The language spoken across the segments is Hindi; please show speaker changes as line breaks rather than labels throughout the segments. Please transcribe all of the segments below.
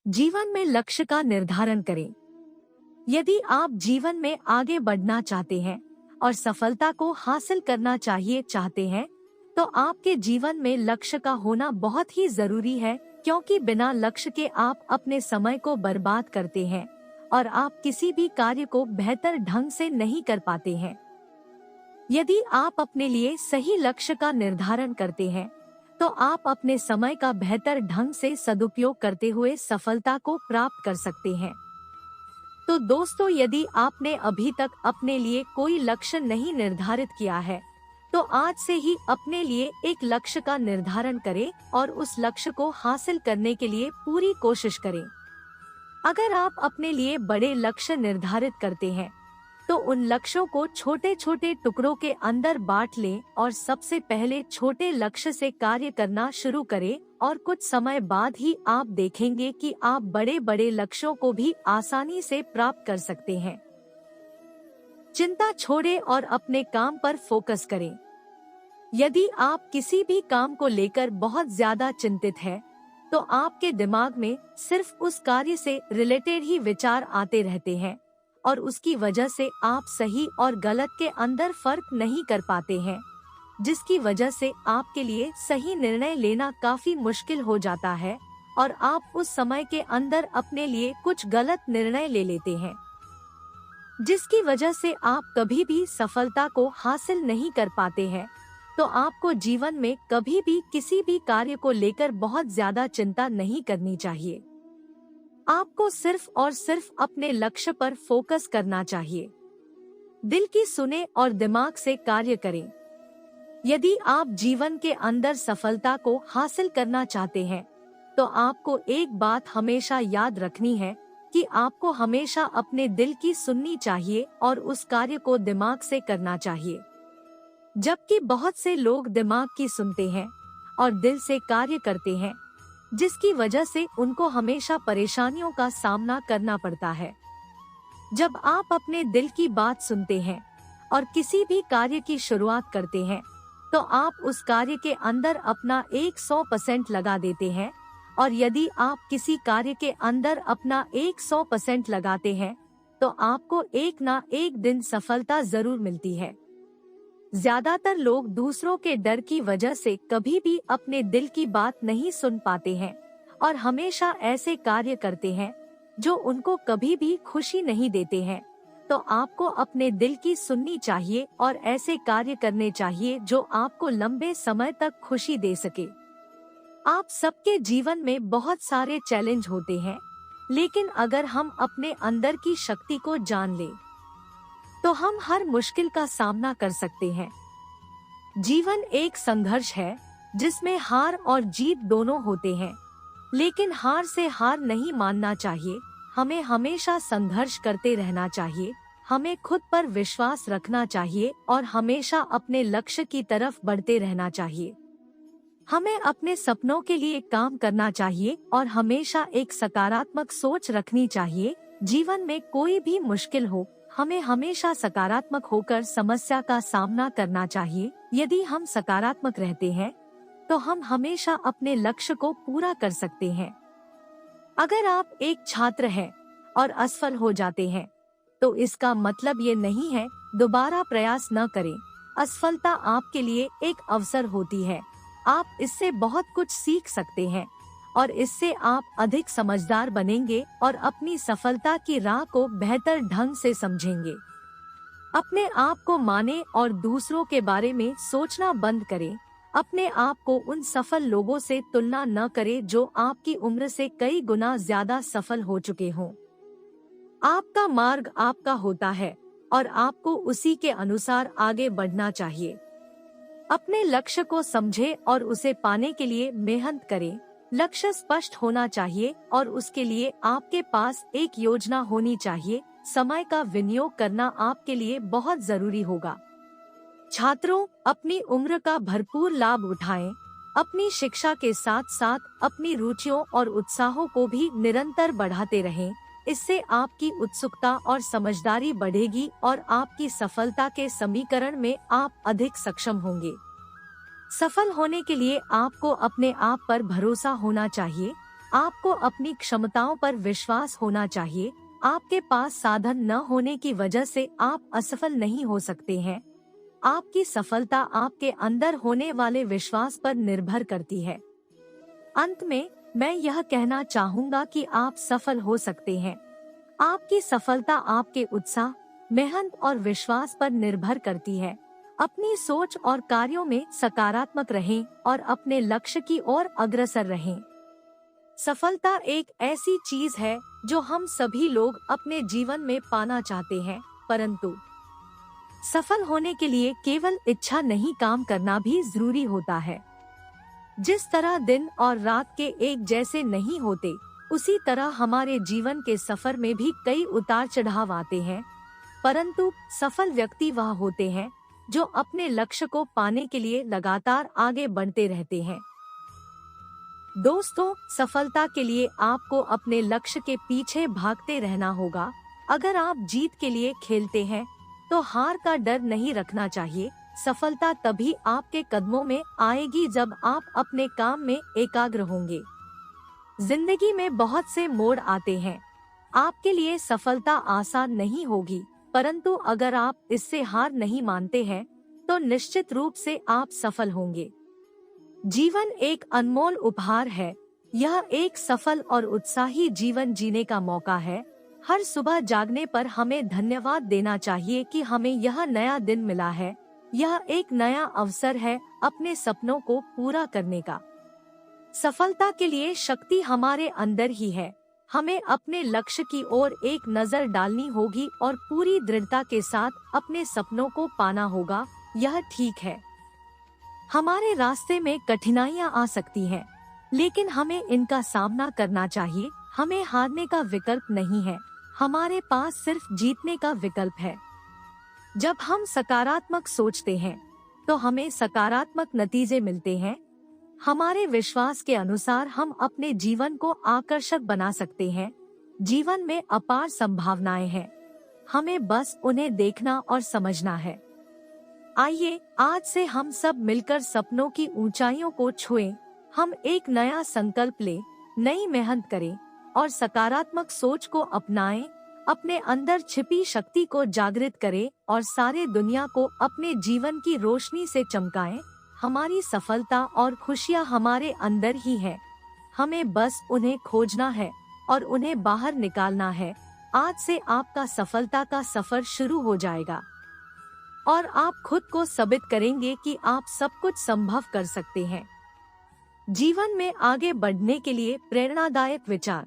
जीवन में लक्ष्य का निर्धारण करें। यदि आप जीवन में आगे बढ़ना चाहते हैं और सफलता को हासिल करना चाहते हैं, तो आपके जीवन में लक्ष्य का होना बहुत ही जरूरी है, क्योंकि बिना लक्ष्य के आप अपने समय को बर्बाद करते हैं और आप किसी भी कार्य को बेहतर ढंग से नहीं कर पाते हैं। यदि आप अपने लिए सही लक्ष्य का निर्धारण करते हैं, तो आप अपने समय का बेहतर ढंग से सदुपयोग करते हुए सफलता को प्राप्त कर सकते हैं। तो दोस्तों, यदि आपने अभी तक अपने लिए कोई लक्ष्य नहीं निर्धारित किया है, तो आज से ही अपने लिए एक लक्ष्य का निर्धारण करें और उस लक्ष्य को हासिल करने के लिए पूरी कोशिश करें। अगर आप अपने लिए बड़े लक्ष्य निर्धारित करते हैं, तो उन लक्ष्यों को छोटे छोटे टुकड़ों के अंदर बांट लें और सबसे पहले छोटे लक्ष्य से कार्य करना शुरू करें, और कुछ समय बाद ही आप देखेंगे कि आप बड़े बड़े लक्ष्यों को भी आसानी से प्राप्त कर सकते हैं। चिंता छोड़ें और अपने काम पर फोकस करें। यदि आप किसी भी काम को लेकर बहुत ज्यादा चिंतित हैं, तो आपके दिमाग में सिर्फ उस कार्य से रिलेटेड ही विचार आते रहते हैं और उसकी वजह से आप सही और गलत के अंदर फर्क नहीं कर पाते हैं, जिसकी वजह से आपके लिए सही निर्णय लेना काफी मुश्किल हो जाता है और आप उस समय के अंदर अपने लिए कुछ गलत निर्णय ले लेते हैं, जिसकी वजह से आप कभी भी सफलता को हासिल नहीं कर पाते हैं। तो आपको जीवन में कभी भी किसी भी कार्य को लेकर बहुत ज्यादा चिंता नहीं करनी चाहिए। आपको सिर्फ और सिर्फ अपने लक्ष्य पर फोकस करना चाहिए। दिल की सुने और दिमाग से कार्य करें। यदि आप जीवन के अंदर सफलता को हासिल करना चाहते हैं, तो आपको एक बात हमेशा याद रखनी है कि आपको हमेशा अपने दिल की सुननी चाहिए और उस कार्य को दिमाग से करना चाहिए। जबकि बहुत से लोग दिमाग की सुनते हैं और दिल से कार्य करते हैं, जिसकी वजह से उनको हमेशा परेशानियों का सामना करना पड़ता है। जब आप अपने दिल की बात सुनते हैं और किसी भी कार्य की शुरुआत करते हैं, तो आप उस कार्य के अंदर अपना 100% लगा देते हैं, और यदि आप किसी कार्य के अंदर अपना 100% लगाते हैं, तो आपको एक ना एक दिन सफलता जरूर मिलती है। ज्यादातर लोग दूसरों के डर की वजह से कभी भी अपने दिल की बात नहीं सुन पाते हैं और हमेशा ऐसे कार्य करते हैं जो उनको कभी भी खुशी नहीं देते हैं। तो आपको अपने दिल की सुननी चाहिए और ऐसे कार्य करने चाहिए जो आपको लंबे समय तक खुशी दे सके। आप सबके जीवन में बहुत सारे चैलेंज होते हैं, लेकिन अगर हम अपने अंदर की शक्ति को जान लें, तो हम हर मुश्किल का सामना कर सकते हैं। जीवन एक संघर्ष है जिसमें हार और जीत दोनों होते हैं, लेकिन हार से हार नहीं मानना चाहिए। हमें हमेशा संघर्ष करते रहना चाहिए। हमें खुद पर विश्वास रखना चाहिए और हमेशा अपने लक्ष्य की तरफ बढ़ते रहना चाहिए। हमें अपने सपनों के लिए काम करना चाहिए और हमेशा एक सकारात्मक सोच रखनी चाहिए। जीवन में कोई भी मुश्किल हो, हमें हमेशा सकारात्मक होकर समस्या का सामना करना चाहिए। यदि हम सकारात्मक रहते हैं, तो हम हमेशा अपने लक्ष्य को पूरा कर सकते हैं। अगर आप एक छात्र हैं और असफल हो जाते हैं, तो इसका मतलब ये नहीं है दोबारा प्रयास न करें। असफलता आपके लिए एक अवसर होती है। आप इससे बहुत कुछ सीख सकते हैं और इससे आप अधिक समझदार बनेंगे और अपनी सफलता की राह को बेहतर ढंग से समझेंगे। अपने आप को माने और दूसरों के बारे में सोचना बंद करें। अपने आप को उन सफल लोगों से तुलना न करें जो आपकी उम्र से कई गुना ज्यादा सफल हो चुके हों। आपका मार्ग आपका होता है और आपको उसी के अनुसार आगे बढ़ना चाहिए। अपने लक्ष्य को समझें और उसे पाने के लिए मेहनत करें। लक्ष्य स्पष्ट होना चाहिए और उसके लिए आपके पास एक योजना होनी चाहिए। समय का विनियोग करना आपके लिए बहुत जरूरी होगा। छात्रों, अपनी उम्र का भरपूर लाभ उठाएं। अपनी शिक्षा के साथ साथ अपनी रुचियों और उत्साहों को भी निरंतर बढ़ाते रहें। इससे आपकी उत्सुकता और समझदारी बढ़ेगी और आपकी सफलता के समीकरण में आप अधिक सक्षम होंगे। सफल होने के लिए आपको अपने आप पर भरोसा होना चाहिए। आपको अपनी क्षमताओं पर विश्वास होना चाहिए। आपके पास साधन न होने की वजह से आप असफल नहीं हो सकते हैं। आपकी सफलता आपके अंदर होने वाले विश्वास पर निर्भर करती है। अंत में मैं यह कहना चाहूँगा कि आप सफल हो सकते हैं। आपकी सफलता आपके उत्साह, मेहनत और विश्वास पर निर्भर करती है। अपनी सोच और कार्यों में सकारात्मक रहें और अपने लक्ष्य की ओर अग्रसर रहें। सफलता एक ऐसी चीज है जो हम सभी लोग अपने जीवन में पाना चाहते हैं, परंतु सफल होने के लिए केवल इच्छा नहीं, काम करना भी जरूरी होता है। जिस तरह दिन और रात के एक जैसे नहीं होते, उसी तरह हमारे जीवन के सफर में भी कई उतार चढ़ाव आते हैं, परंतु सफल व्यक्ति वह होते हैं जो अपने लक्ष्य को पाने के लिए लगातार आगे बढ़ते रहते हैं। दोस्तों, सफलता के लिए आपको अपने लक्ष्य के पीछे भागते रहना होगा। अगर आप जीत के लिए खेलते हैं तो हार का डर नहीं रखना चाहिए। सफलता तभी आपके कदमों में आएगी जब आप अपने काम में एकाग्र होंगे। जिंदगी में बहुत से मोड़ आते हैं। आपके लिए सफलता आसान नहीं होगी, परंतु अगर आप इससे हार नहीं मानते हैं तो निश्चित रूप से आप सफल होंगे। जीवन एक अनमोल उपहार है। यह एक सफल और उत्साही जीवन जीने का मौका है। हर सुबह जागने पर हमें धन्यवाद देना चाहिए कि हमें यह नया दिन मिला है। यह एक नया अवसर है अपने सपनों को पूरा करने का। सफलता के लिए शक्ति हमारे अंदर ही है। हमें अपने लक्ष्य की ओर एक नजर डालनी होगी और पूरी दृढ़ता के साथ अपने सपनों को पाना होगा। यह ठीक है, हमारे रास्ते में कठिनाइयां आ सकती हैं, लेकिन हमें इनका सामना करना चाहिए। हमें हारने का विकल्प नहीं है, हमारे पास सिर्फ जीतने का विकल्प है। जब हम सकारात्मक सोचते हैं तो हमें सकारात्मक नतीजे मिलते हैं। हमारे विश्वास के अनुसार हम अपने जीवन को आकर्षक बना सकते हैं। जीवन में अपार संभावनाएं हैं, हमें बस उन्हें देखना और समझना है। आइए आज से हम सब मिलकर सपनों की ऊंचाइयों को छुएं। हम एक नया संकल्प लें, नई मेहनत करें और सकारात्मक सोच को अपनाएं। अपने अंदर छिपी शक्ति को जागृत करें और सारे दुनिया को अपने जीवन की रोशनी से चमकाएं। हमारी सफलता और खुशियां हमारे अंदर ही है, हमें बस उन्हें खोजना है और उन्हें बाहर निकालना है। आज से आपका सफलता का सफर शुरू हो जाएगा और आप खुद को साबित करेंगे कि आप सब कुछ संभव कर सकते हैं। जीवन में आगे बढ़ने के लिए प्रेरणादायक विचार।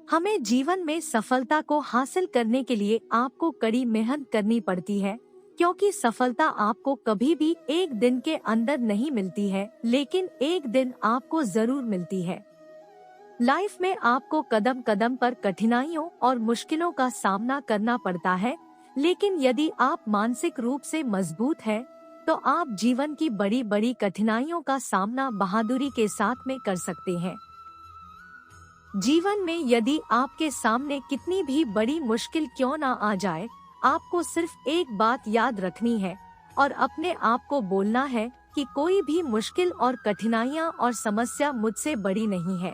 हमें जीवन में सफलता को हासिल करने के लिए आपको कड़ी मेहनत करनी पड़ती है, क्योंकि सफलता आपको कभी भी एक दिन के अंदर नहीं मिलती है, लेकिन एक दिन आपको जरूर मिलती है। लाइफ में आपको कदम कदम पर कठिनाइयों और मुश्किलों का सामना करना पड़ता है, लेकिन यदि आप मानसिक रूप से मजबूत हैं, तो आप जीवन की बड़ी बड़ी कठिनाइयों का सामना बहादुरी के साथ में कर सकते हैं। जीवन में यदि आपके सामने कितनी भी बड़ी मुश्किल क्यों ना आ जाए, आपको सिर्फ एक बात याद रखनी है और अपने आप को बोलना है कि कोई भी मुश्किल और कठिनाइयां और समस्या मुझसे बड़ी नहीं है।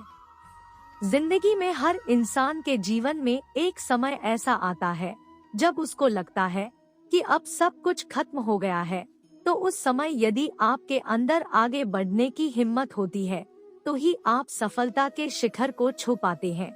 जिंदगी में हर इंसान के जीवन में एक समय ऐसा आता है जब उसको लगता है कि अब सब कुछ खत्म हो गया है। तो उस समय यदि आपके अंदर आगे बढ़ने की हिम्मत होती है, तो ही आप सफलता के शिखर को छू पाते हैं।